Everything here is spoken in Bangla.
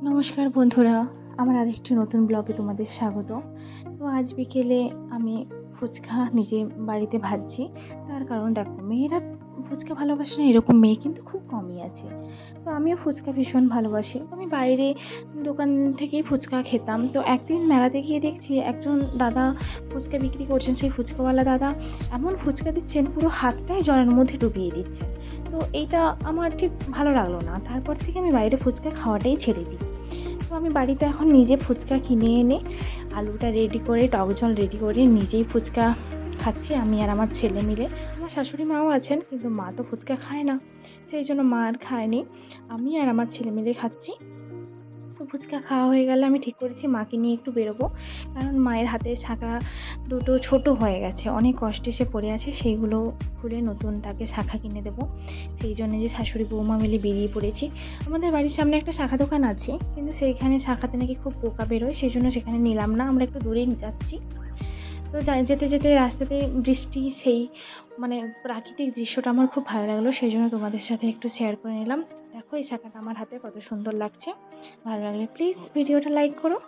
নমস্কার বন্ধুরা, আমার আরেকটি নতুন ব্লগে তোমাদের স্বাগত। তো আজ বিকেলে আমি ফুচকা নিজে বাড়িতে ভাজছি। তার কারণ দেখো, মেয়েরা ফুচকা ভালোবাসে না এরকম মেয়ে কিন্তু খুব কমই আছে। তো আমিও ফুচকা ভীষণ ভালোবাসি। আমি বাইরে দোকান থেকেই ফুচকা খেতাম। তো একদিন মেলাতে গিয়ে দেখছি একজন দাদা ফুচকা বিক্রি করছেন। সেই ফুচকাওয়ালা দাদা এমন ফুচকা দিচ্ছেন, পুরো হাতটাই জলের মধ্যে ডুবিয়ে দিচ্ছেন। তো এইটা আমার ঠিক ভালো লাগলো না। তারপর থেকে আমি বাইরে ফুচকা খাওয়াটাই ছেড়ে দিই। তো আমি বাড়িতে এখন নিজে ফুচকা কিনে এনে আলুটা রেডি করে, টক জল রেডি করে নিজেই ফুচকা খাচ্ছি আমি আর আমার ছেলে মিলে। আমার শাশুড়ি মাও আছেন, কিন্তু মা তো ফুচকা খায় না, সেই জন্য মা আর খায়নি। আমি আর আমার ছেলে মিলে খাচ্ছি। তো ফুচকা খাওয়া হয়ে গেলে আমি ঠিক করেছি মাকে নিয়ে একটু বেরোবো, কারণ মায়ের হাতে শাঁখা দুটো ছোট হয়ে গেছে, অনেক কষ্টে সে পড়ে আছে, সেইগুলো খুলে নতুন তাকে শাঁখা কিনে দেবো। সেই জন্য যে শাশুড়ি বৌমা মিলে বেরিয়ে পড়েছি। আমাদের বাড়ির সামনে একটা শাঁখা দোকান আছে, কিন্তু সেইখানে শাঁখাতে নাকি খুব পোকা বেরোয়, সেই জন্য সেখানে নিলাম না, আমরা একটু দূরেই যাচ্ছি। তো যেতে যেতে রাস্তাতে বৃষ্টি, সেই প্রাকৃতিক দৃশ্যটা আমার খুব ভালো লাগলো, সেই জন্য তোমাদের সাথে একটু শেয়ার করে নিলাম। দেখো এই শাঁখাটা আমার হাতে কত সুন্দর লাগছে। ভালো লাগলে প্লিজ ভিডিওটা লাইক করো।